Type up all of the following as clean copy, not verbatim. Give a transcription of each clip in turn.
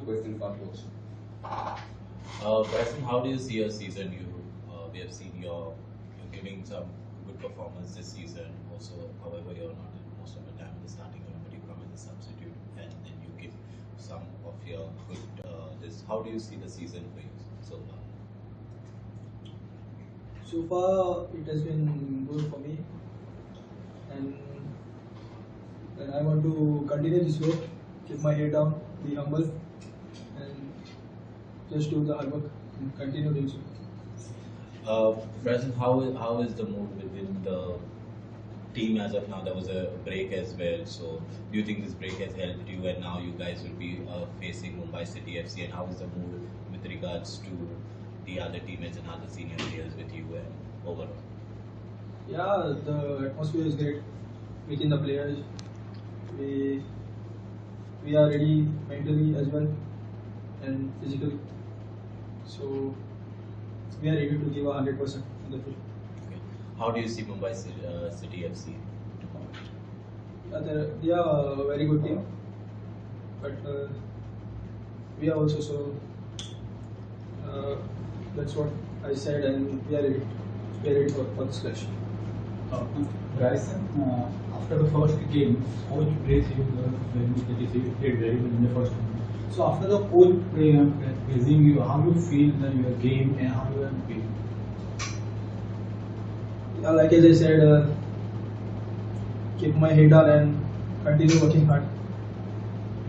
question for coach. Bryson, how do you see your season? We have seen you're giving some good performance this season. Also, however, you're not in most of the time in the starting line, but you come as a substitute and then you give some of your good. How do you see the season for you so far? So far, it has been good for me, and I want to continue this way, keep my head down, be humble, and just do the hard work and continue doing so. Bryson, how is the mood within the team as of now? There was a break as well, so do you think this break has helped you, and now you guys will be facing Mumbai City FC, and how is the mood with regards to the other teammates and other senior players with you and overall? Yeah, the atmosphere is great within the players. We are ready mentally as well and physically, so we are ready to give 100% in the field. Okay. How do you see Mumbai City FC? Yeah, they are a very good team, but we are also so. That's what I said, and we are ready. We are ready for this clash. Bryson, after the first game, coach praised you when you played very well in the first game. So after the coach praising you, how you feel your game and how you are feeling? Yeah, like as I said, keep my head down and continue working hard.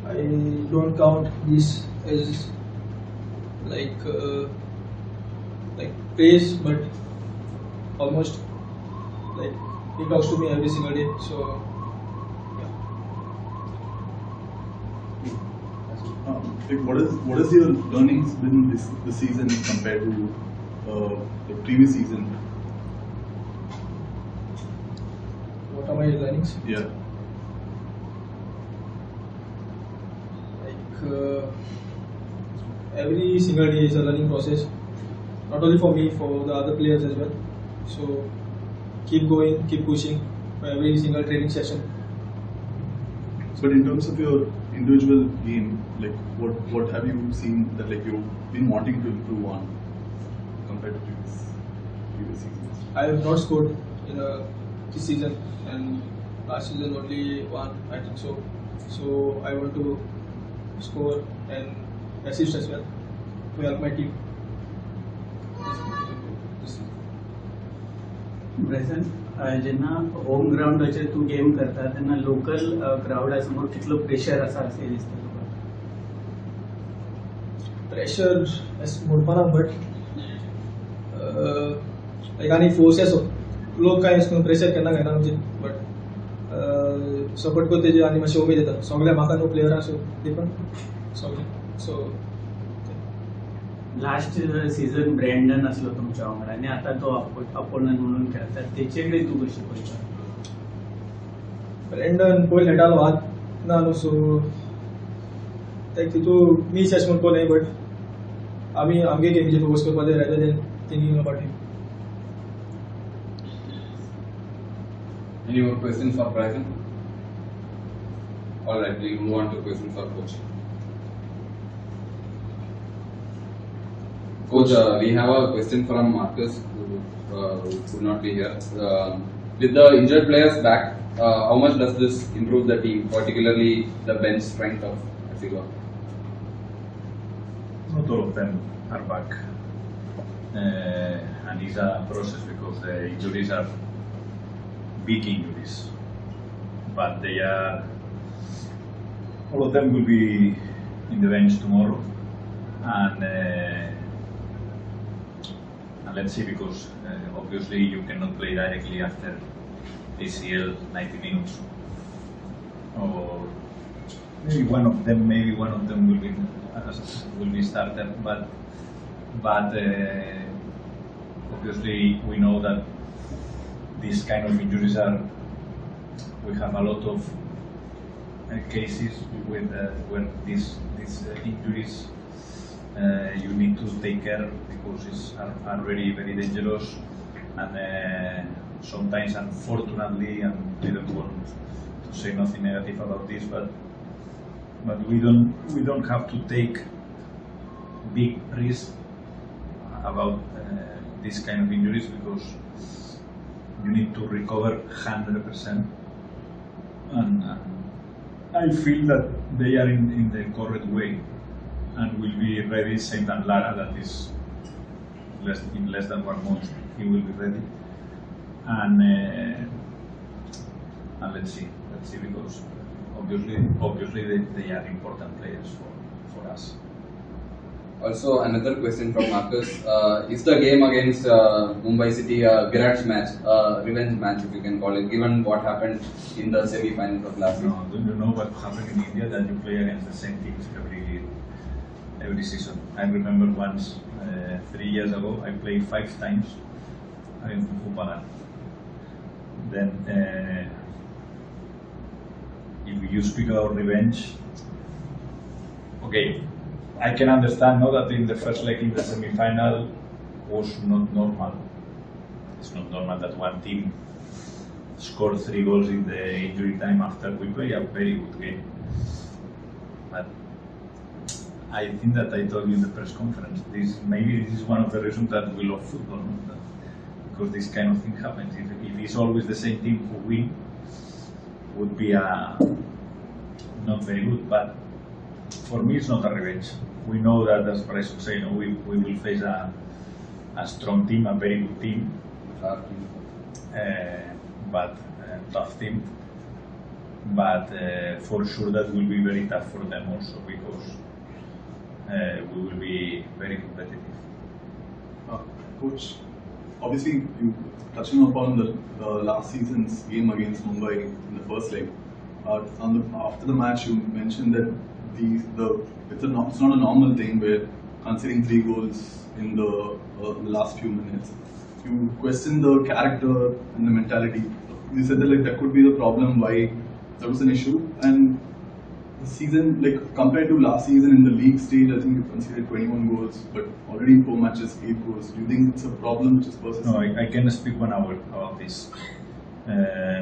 I don't count this as like praise, but almost like he talks to me every single day. So yeah. What is your learnings within this season compared to the previous season? What are my learnings? Yeah. Like every single day is a learning process, not only for me, for the other players as well. So keep going, keep pushing for every single training session. But in terms of your individual game, like what have you seen that like you've been wanting to improve on compared to previous seasons? I have not scored in this season, and last season only one, I think so. So I want to score and assist as well to help my team. Bryson, जेन्ना home ग्राउंडाचेर तूं game करता तेन्ना local क्राउडा समोर कितलो pressure आसा अशें दिसता तुका? Pressure as म्हणपाना बट लायक आनी फोर्स असो लोक काय अशें प्रेशर केन्ना घेना म्हणजे बट सपोर्ट करता तेजे आनी मातशी उमेद येता सगळे म्हाका न्हू प्लेयरां असो ते पण सगळे सो लास्ट सीझन ब्रँडन असलो तुमच्या वांगडा आनी आतां तो अपोनंट म्हणून खेळटा तेचे कडेन तूं कशी पळयता? ब्रँडन पयलीं खेळटालो आत ना न्हू सो लायक तितून मीच अशें म्हणून न्ही बट आमी आमगे गेमीचेर फोकस करपा जाय rather than thinking about him. Any more questions for Bryson? All right, we move on to questions for coach. Coach, we have a question from Marcus who could not be here. With the injured players back, how much does this improve the team, particularly the bench strength of Sigua? Not all of them are back, and it's a process because the injuries are big injuries, but they are all of them will be in the bench tomorrow, and let's see, because obviously you cannot play directly after ACL 90 minutes, or maybe one of them will be started, but obviously we know that these kind of injuries we have a lot of cases with where these injuries you need to take care because it's are very dangerous, and sometimes unfortunately, and I don't want to say nothing negative about this, but we don't have to take big risks about this kind of injuries because you need to recover 100%, and I feel that they are in the correct way and will be ready. Same than Lara, that is in less than 1 month he will be ready, and let's see because obviously they are important players for us. Also, another question from Marcus. Is the game against Mumbai City a grudge match, revenge match, if you can call it, given what happened in the semi-finals of last season? No, do you know what happened in India, that you play against the same teams every season? I remember once, 3 years ago, I played 5 times against Konkani. Then, if you speak about revenge, okay, I can understand that in the first leg in the semi-final was not normal. It's not normal that one team scored 3 goals in the injury time after we play a very good game. But I think that I told you in the press conference, maybe this is one of the reasons that we love football, because this kind of thing happens. If it's always the same team who win, would be not very good. But for me, it's not a revenge. We know that, as Bryson said, we will face a strong team, a very good team, but tough team. But for sure that will be very tough for them also, because we will be very competitive. Coach, obviously you touching upon the last season's game against Mumbai in the first leg. After the match, you mentioned that it's not a normal thing where conceding 3 goals in the last few minutes. You question the character and the mentality. You said that that could be the problem why there was an issue. And the season, compared to last season in the league stage, I think you conceded 21 goals, but already in 4 matches, 8 goals. Do you think it's a problem which is persistent? No, I can speak 1 hour about this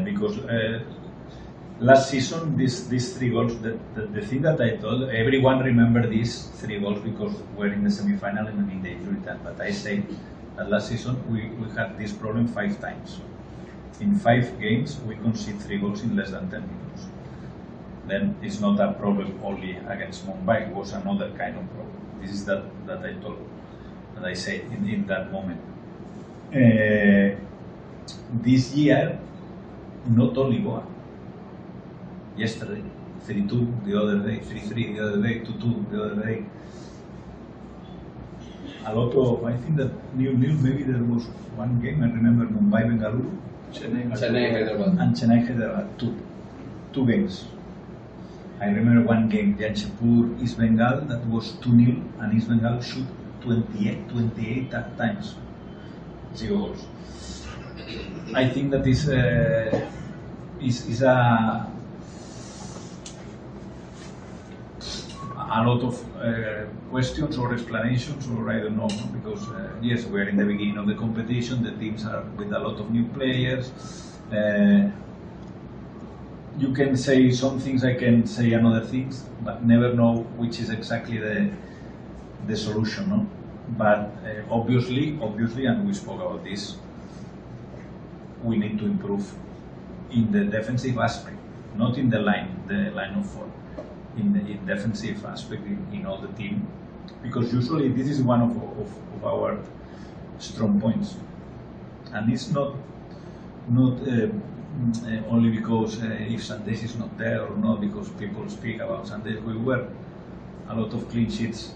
because. Last season, these 3 goals, the thing that I told, everyone remember these 3 goals because we're in the semi-final and in the injury time. But I say that last season we had this problem 5 times. In 5 games, we conceded 3 goals in less than 10 minutes. Then it's not a problem only against Mumbai, it was another kind of problem. This is that I told, that I said in that moment. This year, not only Goa. Yesterday, 3-2, the other day, 3-3, the other day, 2-2, the other day. A lot of, I think that maybe there was 1 game, I remember Mumbai, Bengaluru, Chennai, Hyderabad. and Chennai, Hyderabad, 2 games. I remember 1 game, Jamshedpur, East Bengal, that was 2-0, and East Bengal shoot 28 times, 0 goals. I think that this is a lot of questions or explanations, or I don't know, because yes, we're in the beginning of the competition, the teams are with a lot of new players. You can say some things, I can say another things, but never know which is exactly the solution, no? But obviously, and we spoke about this, we need to improve in the defensive aspect, not in the line of 4. In the defensive aspect in all the team, because usually this is one of our strong points, and it's not only because if Sandesh is not there or not, because people speak about Sandesh. We were a lot of clean sheets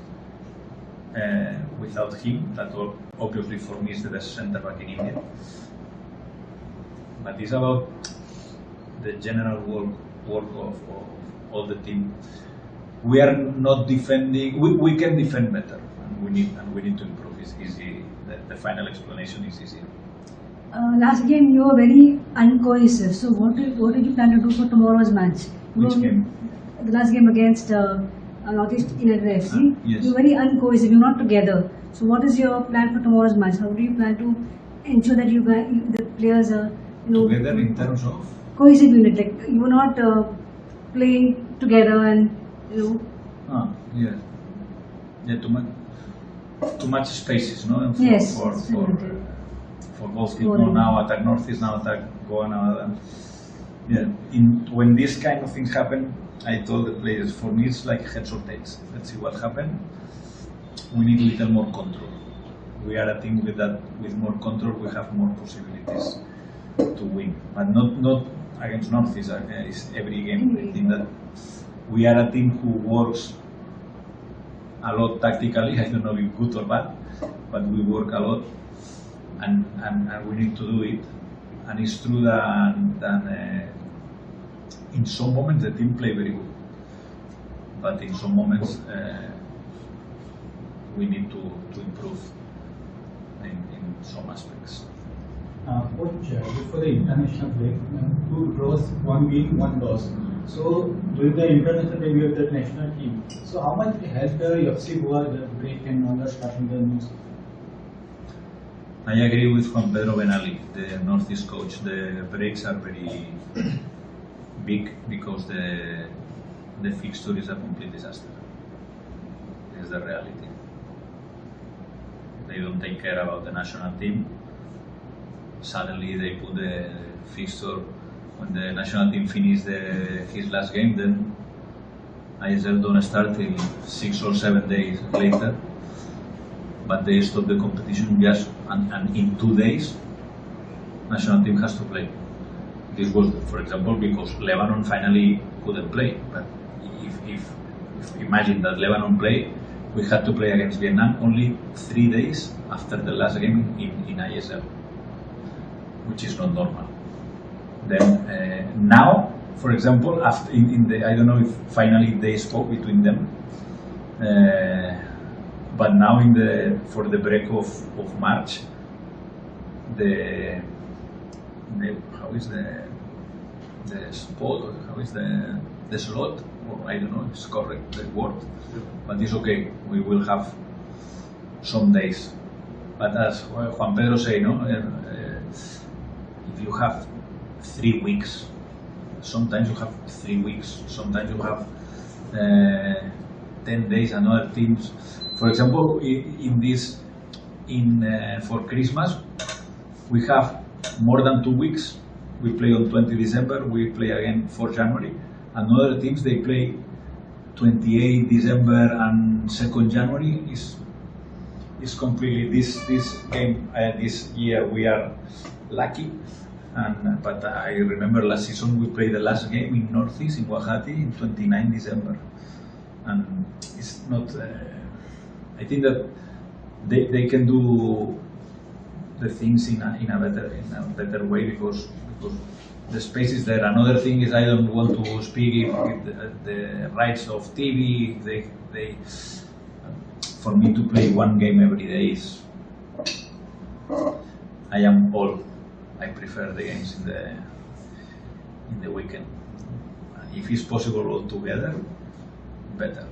without him. That obviously for me is the best centre back in India, but it's about the general work of all the team. We are not defending. We can defend better, and we need to improve. It's easy. The final explanation is easy. Last game you were very uncohesive. So what did you plan to do for tomorrow's match? Which game? The last game against Northeast United FC. Yes. You were very uncohesive. You're not together. So what is your plan for tomorrow's match? How do you plan to ensure that the players are together in terms of cohesive unit? Like you were not playing together and Yeah. Yeah, too much spaces, no? Yes, For absolutely. for both people. Now attack northeast, now attack Goa, now. Yeah. When these kind of things happen, I told the players, for me it's like heads or tails. Let's see what happens. We need a little more control. We are a team with more control. We have more possibilities to win, but not against northeast. It's every game. I think that we are a team who works a lot tactically. I don't know if good or bad, but we work a lot, and we need to do it. And it's true that in some moments the team play very good, but in some moments we need to improve in some aspects. Coach, before the international break, 2 draws, 1 win, 1 loss. So during the international break, we have the national team. So how much helped the FC Goa the break and all the starting the news? I agree with Juan Pedro Benali, the Northeast coach. The breaks are very big because the fixture is a complete disaster. This is the reality. They don't take care about the national team. Suddenly they put the fixture when the national team finished his last game, then ISL don't start till 6 or 7 days later. But they stop the competition just and in 2 days national team has to play. This was, for example, because Lebanon finally couldn't play. But if imagine that Lebanon play, we had to play against Vietnam only 3 days after the last game in ISL, which is not normal. Then now, for example, after in the I don't know if finally they spoke between them, but now for the break of March, how is the spot, or how is the slot, or I don't know if it's correct the word, but it's okay. We will have some days. But as Juan Pedro say, no, if you have 3 weeks, sometimes you have 3 weeks, sometimes you have 10 days, and other teams. For example, for Christmas, we have more than 2 weeks. We play on 20 December, we play again 4 January, and other teams they play 28 December and 2nd January. Is completely this game this year we are lucky, but I remember last season we played the last game in Northeast in Guwahati in 29 December, and it's not. I think that they can do the things in a better way because the space is there. Another thing is I don't want to speak with the rights of TV. They for me to play 1 game every day is I prefer the games in the weekend. If it's possible all together, better.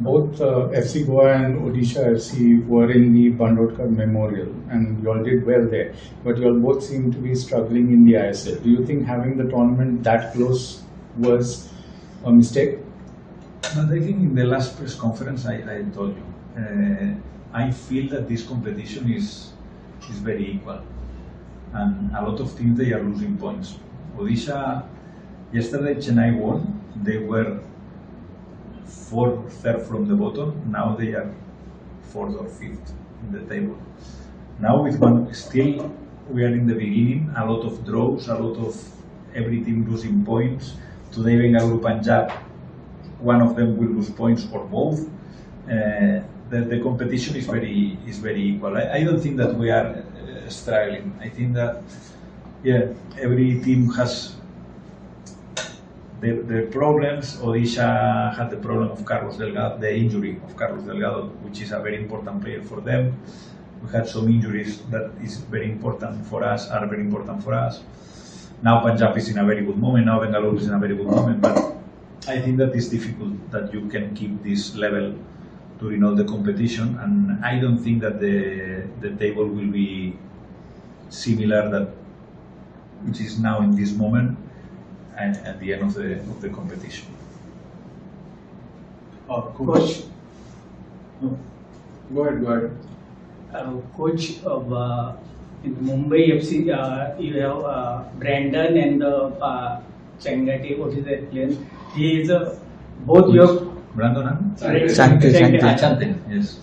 Both FC Goa and Odisha FC were in the Bandodkar Memorial, and you all did well there. But you all both seem to be struggling in the ISL. Do you think having the tournament that close was a mistake? But I think in the last press conference I told you, I feel that this competition is very equal, and a lot of teams they are losing points. Odisha, yesterday Chennai won. They were 4th from the bottom. Now they are 4th or 5th in the table. Now with one still we are in the beginning. A lot of draws, a lot of every team losing points. Today Bengaluru Punjab, one of them will lose points or both. The competition is very equal. I don't think that we are struggling. I think that every team has their problems. Odisha had the problem of Carlos Delgado, the injury of Carlos Delgado, which is a very important player for them. We had some injuries that is very important for us, are very important for us. Now Punjab is in a very good moment. Now Bengaluru is in a very good moment, but I think that it's difficult that you can keep this level during all the competition, and I don't think that the table will be similar that which is now in this moment and at the end of the competition. Coach. Go ahead. Coach of in Mumbai FC, you have Brandon and Changati. What is that player? He is both your Brandon and Chante. yes.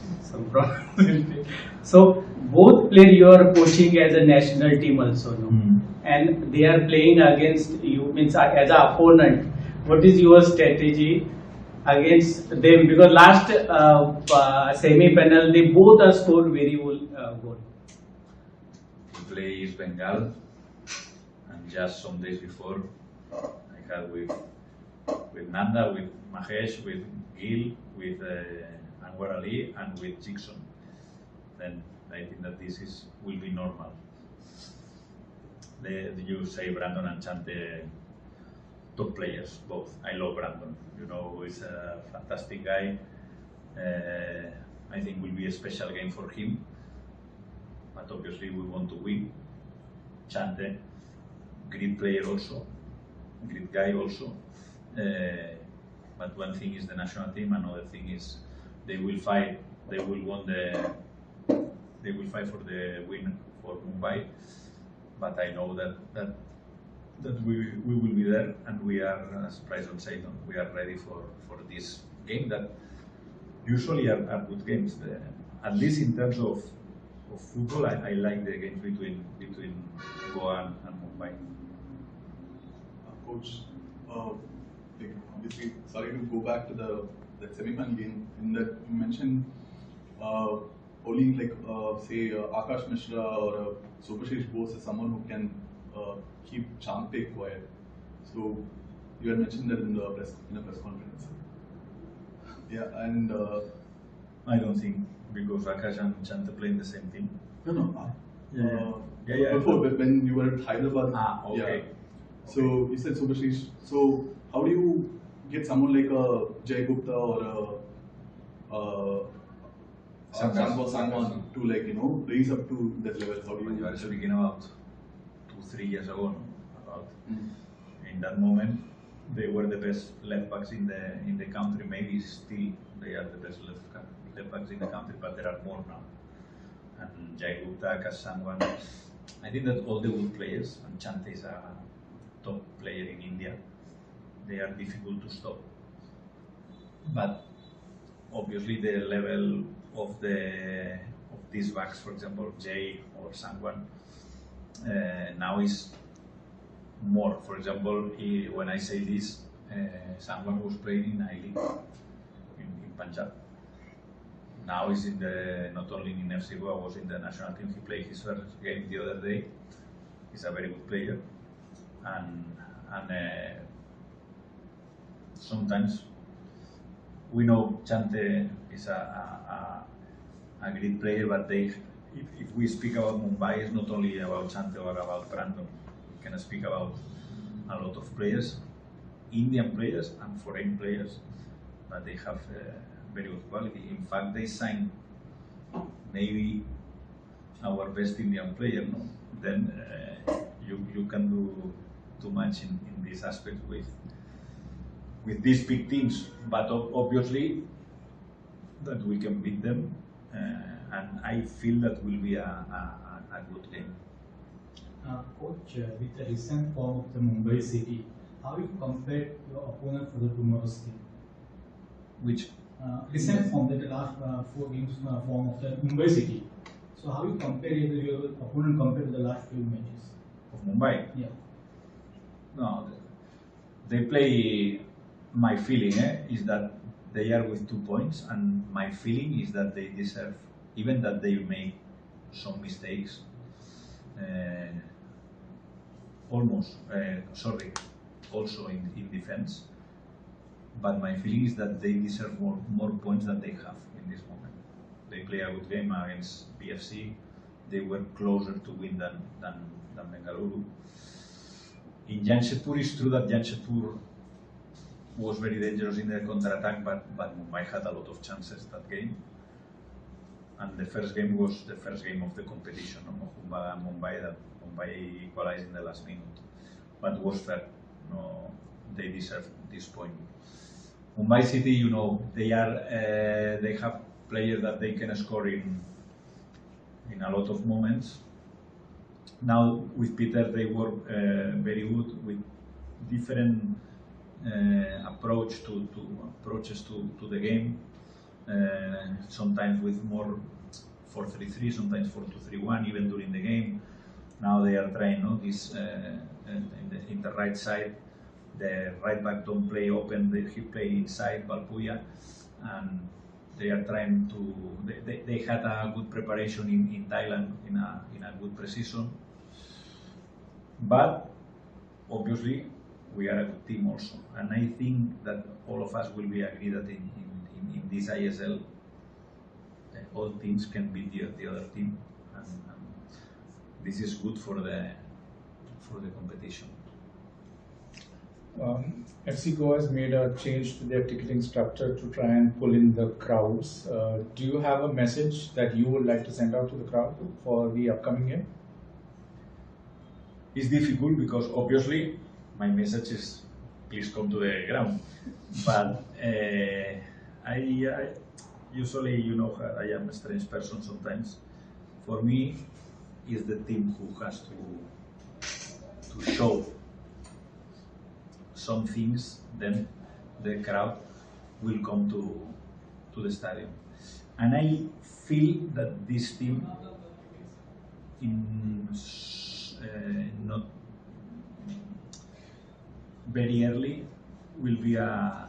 So both player you are coaching as a national team also, no? Mm. And they are playing against you, means as an opponent. What is your strategy against them? Because last semi-final they both are scored very well goal. He plays Bengal, and just some days before, I had with Nanda, with Mahesh, with Gil, with Anwar Ali, and with Jackson. Then I think that will be normal. You say Brandon and Chante, top players, both. I love Brandon. You know, he's a fantastic guy. I think will be a special game for him. But obviously we want to win. Chante, great player also, great guy also. But one thing is the national team, another thing is they will fight. They will fight for the win for Mumbai. But I know that we will be there, and we are, as Bryson said, we are ready for this game that usually are good games. At least in terms of football, I like the games between Goa and Mumbai. Coach, obviously, sorry to go back to the semi-final game. In that you mentioned only say Akash Mishra or Subhashish Bose is someone who can keep Chante quiet. So you had mentioned that in a press conference. Yeah, and I don't think, because Akash and Chante play in the same team. No. Yeah. Before, when you were at Hyderabad. Okay. Yeah. So you said Subhashish. So how do you get someone like a Jay Gupta or a Sangwan to raise up to that level? How do When you are you? speaking about 2-3 years ago, in that moment, they were the best left backs in the country. Maybe still they are the best left backs in the country, but there are more now. And Jai Gupta, Sangwan, I think that all the good players, and Chante is a top player in India, they are difficult to stop. But obviously the level of these backs, for example, Jay or Sangwan, now is more. For example, when I say this, Sangwan was playing in I-League in Punjab. Now he's not only in FC Goa, was in the national team. He played his first game the other day. He's a very good player, and sometimes we know Chante is a great player, but if we speak about Mumbai, it's not only about Chante or about Brandon. We can speak about a lot of players, Indian players and foreign players, but they have very good quality. In fact, they signed maybe our best Indian player. No? Then you can do too much in this aspect with these big teams. But obviously that we can beat them, and I feel that will be a good game. Coach, with the recent form of the Mumbai City, how you compare your opponent for the tomorrow's game? Which Recent form, that the last 4 games form of the Mumbai City. So how you compare your opponent compared to the last few matches? of Mumbai? Yeah. No, they play. My feeling is that they are with 2 points, and my feeling is that they deserve, even that they make some mistakes. Also in defense. But my feeling is that they deserve more points than they have in this moment. They play a good game against BFC. They were closer to win than Bengaluru. In Jamshedpur, it's true that Jamshedpur was very dangerous in the counter-attack, but Mumbai had a lot of chances that game. And the first game was the first game of the competition of Mumbai, that Mumbai equalized in the last minute. But was fair. No, they deserve this point. Mumbai City, you know, they have players that they can score in a lot of moments. Now with Peter, they work very good with different approaches to the game. Sometimes with more 4-3-3, sometimes 4-2-3-1, even during the game. Now they are trying this in the right side. The right back don't play open; he play inside Valpuya, and they are trying to. They had a good preparation in Thailand in a good precision. But obviously, we are a good team also, and I think that all of us will be agree that in this ISL, all teams can beat the other team, and this is good for the competition. FC Goa has made a change to their ticketing structure to try and pull in the crowds. Do you have a message that you would like to send out to the crowd for the upcoming year? It's difficult because obviously my message is please come to the ground. But I usually, you know, I am a strange person sometimes. For me, it's the team who has to show some things, then the crowd will come to the stadium. And I feel that this team not very early will be a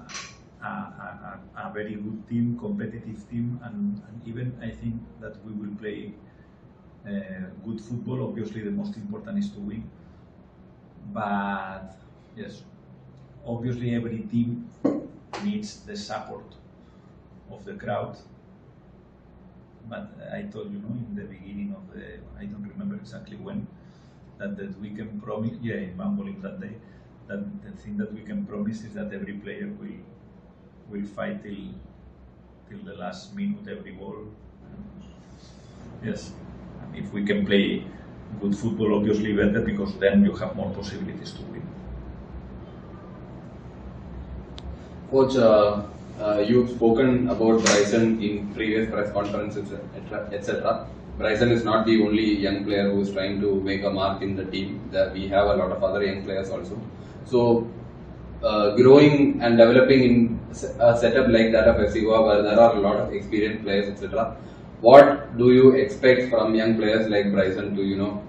very good team, competitive team, and even I think that we will play good football. Obviously, the most important is to win. But yes, obviously every team needs the support of the crowd. But I told you, in the beginning of I don't remember exactly when, that we can promise, in Mumbai that day, that the thing that we can promise is that every player will fight till the last minute, every ball. Yes, and if we can play good football, obviously better, because then you have more possibilities to win. Coach, you've spoken about Bryson in previous press conferences, etc. Bryson is not the only young player who is trying to make a mark in the team. We have a lot of other young players also. So, growing and developing in a setup like that of FC Goa, where there are a lot of experienced players, etc. What do you expect from young players like Bryson to,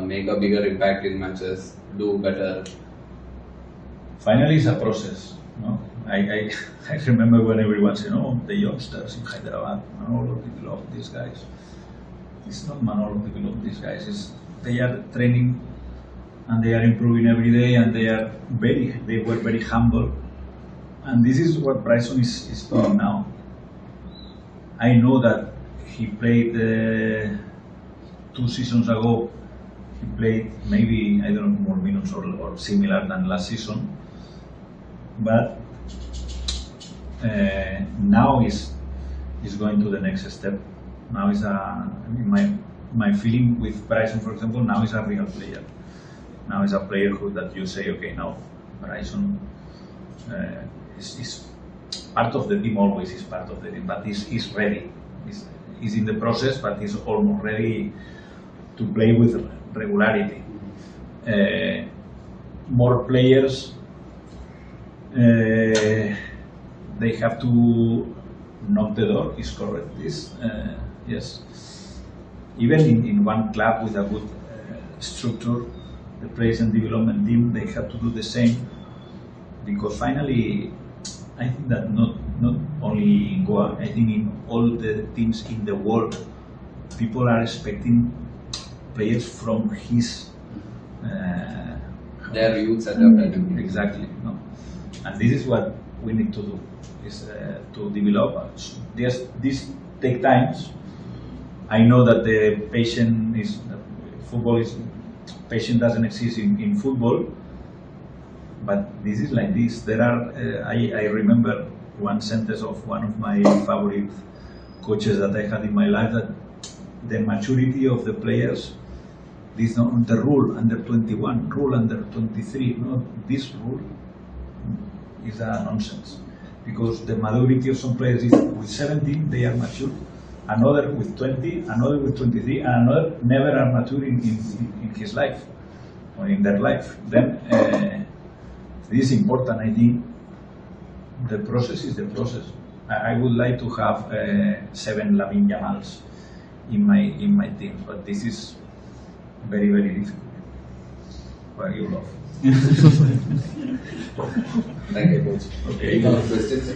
make a bigger impact in matches, do better? Finally, it's a process. I remember when everyone said, the youngsters in Hyderabad, Manolo developed these guys. It's not Manolo developed these guys. They are training and they are improving every day, and they were very humble. And this is what Bryson is doing now. I know that he played 2 seasons ago. He played maybe, I don't know, more minutes or similar than last season. But now is going to the next step. Now is my feeling with Bryson, for example, now is a real player. Now is a player that you say, okay, now Bryson is part of the team, always is part of the team, but he's ready. He's in the process, but he's almost ready to play with regularity. More players, they have to knock the door, is correct. Yes. Even in one club with a good structure, the players and development team, they have to do the same. Because finally, I think that not only in Goa, I think in all the teams in the world, people are expecting players from his their youth setup. Exactly. And this is what we need to do, is to develop. This take times. I know that the patience patience doesn't exist in football, but this is like this. There are, I remember one sentence of one of my favorite coaches that I had in my life, that the maturity of the players, this not the rule under 21, rule under 23, this rule is a nonsense. because the maturity of some players is with 17 they are mature, another with 20, another with 23, and another never are mature in his life or in their life. Then this is important. I think the process is the process. I would like to have 7 Lamine Yamals in my team, but this is very, very difficult. What you love. Thank you, coach. Okay. Any other questions?